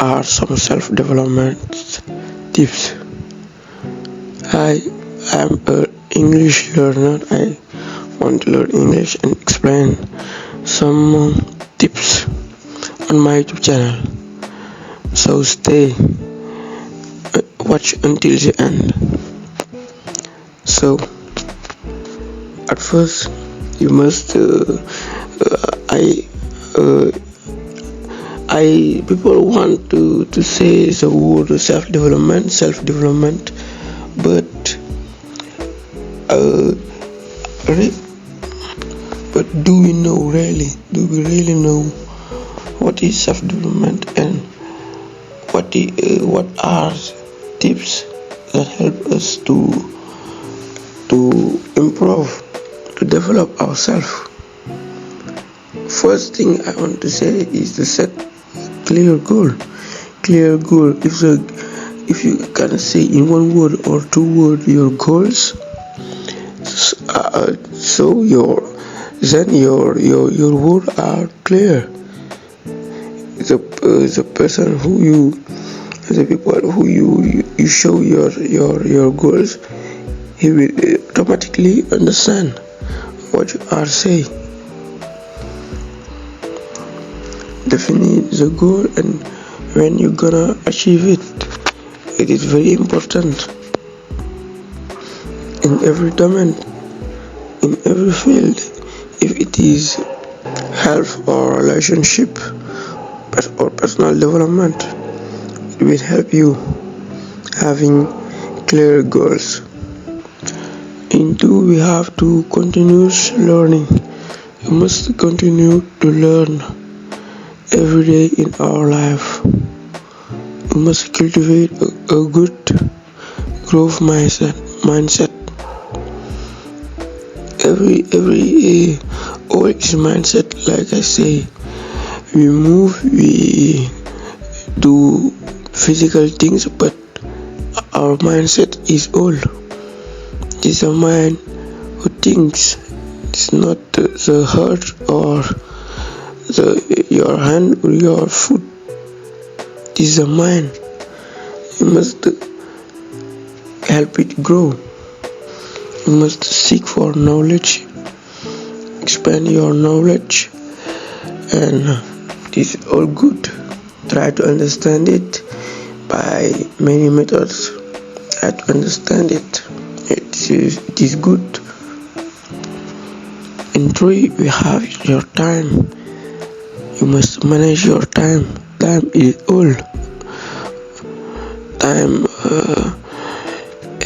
are some self-development tips. I am an English learner. I want to learn English and explain some tips on my YouTube channel. So watch until the end. So at first you must people want to say the word self-development, but do we really know what is self-development, and what are tips that help us to improve, to develop ourselves? First thing I want to say is to set clear goal. If you can say in one word or two words your goals, so your words are clear. The people who you show your goals, he will automatically understand what you are saying. Define the goal and when you're gonna achieve it. It is very important in every domain, in every field. If it is health or relationship or personal development, it will help you having clear goals. In two, we have to continuous learning. You must continue to learn every day in our life. We must cultivate a good growth mindset. Every always mindset, like I say, we move, we do physical things, but our mindset is all. It is a mind who thinks. It's not the heart or your hand or your foot. It is a mind. You must help it grow. You must seek for knowledge, expand your knowledge, and it is all good. Try to understand it by many methods. Try to understand it. It is good. In three, we have your time. You must manage your time. Time is all. Time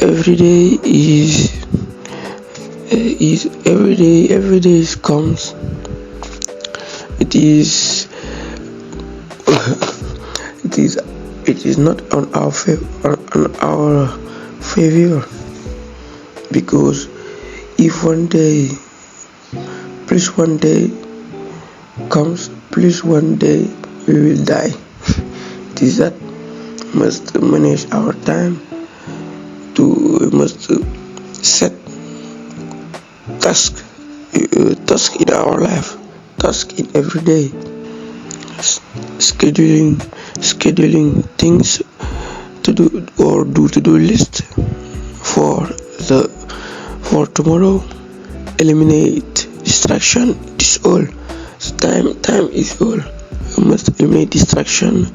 every day is every day comes. It is not on our favor, because if one day comes, please one day we will die. It is that we must manage our time. We must set task in our life, task in every day, scheduling things to do, or to-do list for tomorrow. Eliminate distraction. It is all. So time is all. You must eliminate distraction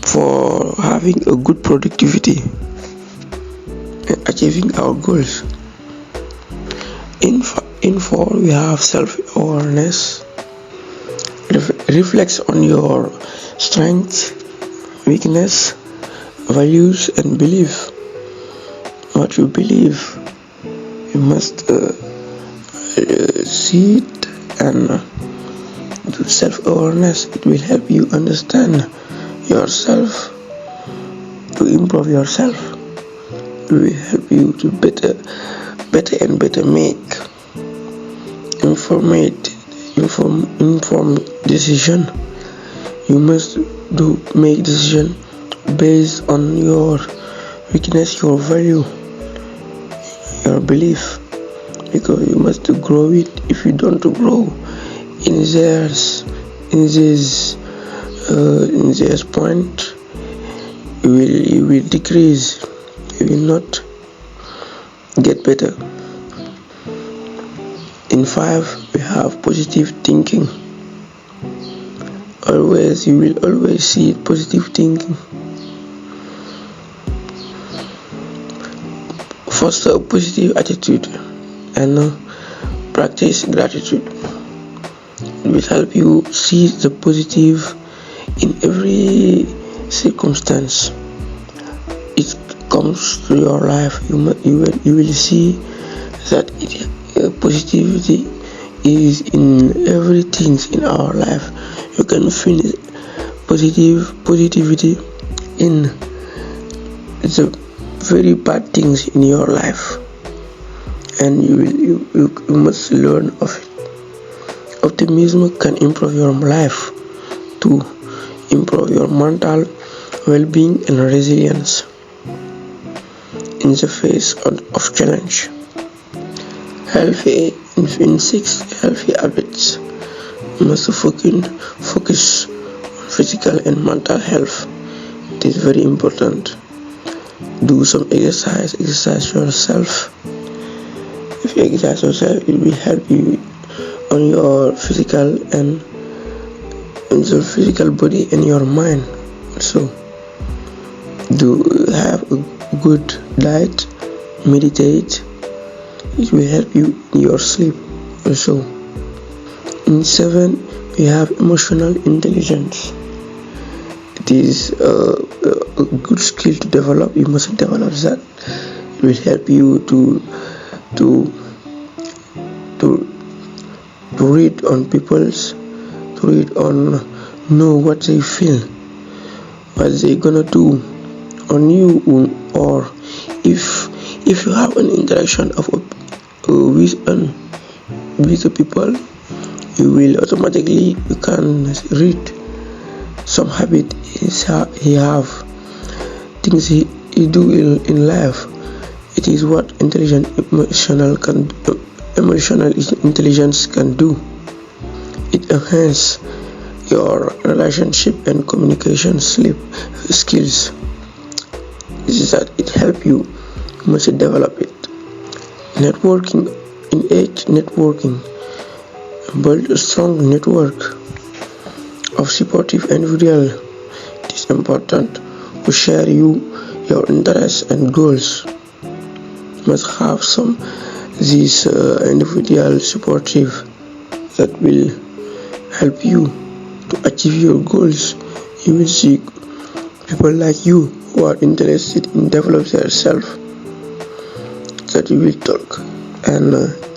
for having a good productivity and achieving our goals. In four, we have self-awareness. Reflects on your strengths, weakness, values, and belief. What you believe, you must see it and do self-awareness. It will help you understand yourself, to improve yourself. It will help you to better make informed decision. You must make decision based on your weakness, your value, your belief, because you must grow it. If you don't grow in this In this point, you will decrease, you will not get better. In 5, we have positive thinking. You will always see positive thinking. Foster a positive attitude and practice gratitude. It will help you see the positive in every circumstance. It comes to your life. You will see that positivity is in everything in our life. You can feel positivity in the very bad things in your life, and you must learn of it. Optimism can improve your life to improve your mental well-being and resilience in the face of challenge. In 6, healthy habits must focus on physical and mental health. It is very important. Do some exercise yourself. If you exercise yourself, it will help you on your physical body and your mind. So do have a good diet, meditate. It will help you in your sleep also. In 7, we have emotional intelligence. It is a good skill to develop. You must develop that. It will help you to read on people's, know what they feel, what they gonna do on you, or if you have an interaction with the people, you can read some habit he have, things he do in life. It is what emotional intelligence can do. It enhances your relationship and communication skills. This is that it help you. You must develop it. Networking. In 8, networking. Build a strong network of supportive individuals. It is important to share your interests and goals. You must have these individual supportive that will help you to achieve your goals. You will see people like you who are interested in developing themselves, that you will talk and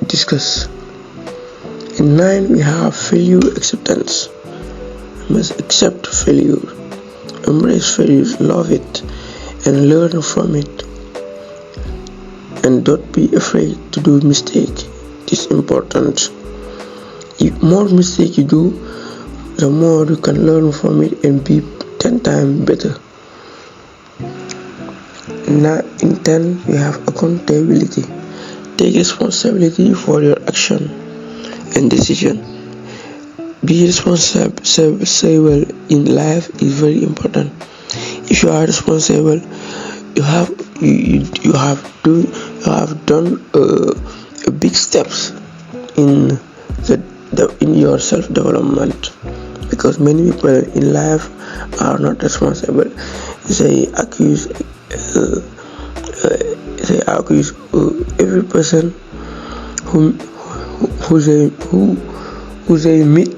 discuss. In 9, we have failure acceptance. You must accept failure, embrace failure, love it, and learn from it. And don't be afraid to do mistake. It is important. The more mistake you do, the more you can learn from it and be 10 times better. Now, in 10, we have accountability. Take responsibility for your action and decision. Be responsible in life is very important. If you are responsible, you have done big steps in your self-development, because many people in life are not responsible. They accuse every person who they meet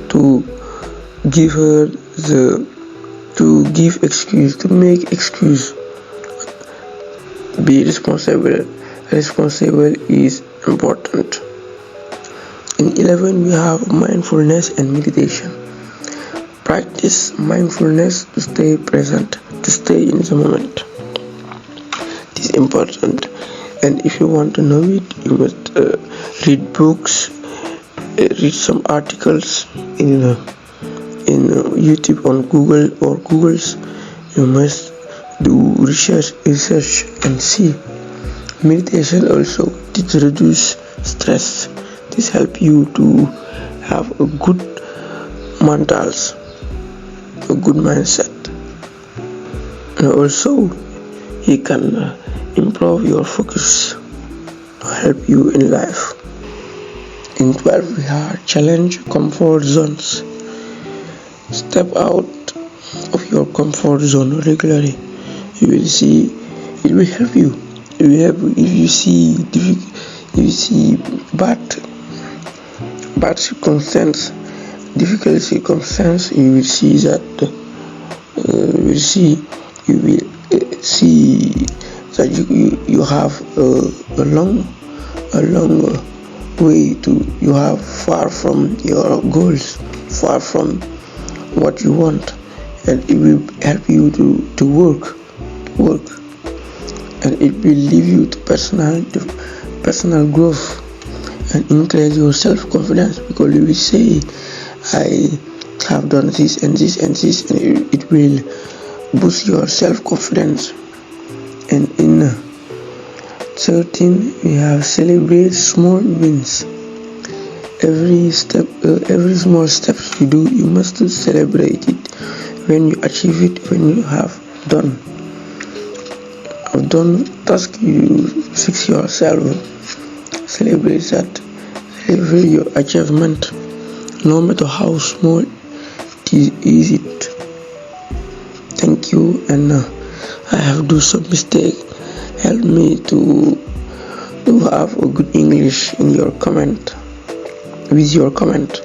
to give her to make excuse. Be responsible. Responsible is important. In 11, we have mindfulness and meditation. Practice mindfulness to stay present, to stay in the moment. It is important, and if you want to know it, you must read books, read some articles in YouTube, on Google or Google's. You must do research and see. Meditation also, it reduces stress, This help you to have a good mentals, a good mindset, and also he can improve your focus to help you in life. In 12 we have challenge comfort zones. Step out of your comfort zone regularly. You will see it will help you. It will help you if you see bad circumstance, difficult circumstance. You will see that you have a long way to. You have far from your goals, far from what you want, and it will help you to work, and it will lead you to personal growth and increase your self-confidence, because you will say, I have done this and this and this, and it will boost your self-confidence. And in 13 we have celebrate small wins. Every small steps you do, you must celebrate it when you achieve it, when you have done task you fix yourself. Celebrate that. Celebrate your achievement, no matter how small it is. Thank you, and I have do some mistake. Help me to have a good English in your comment, with your comment.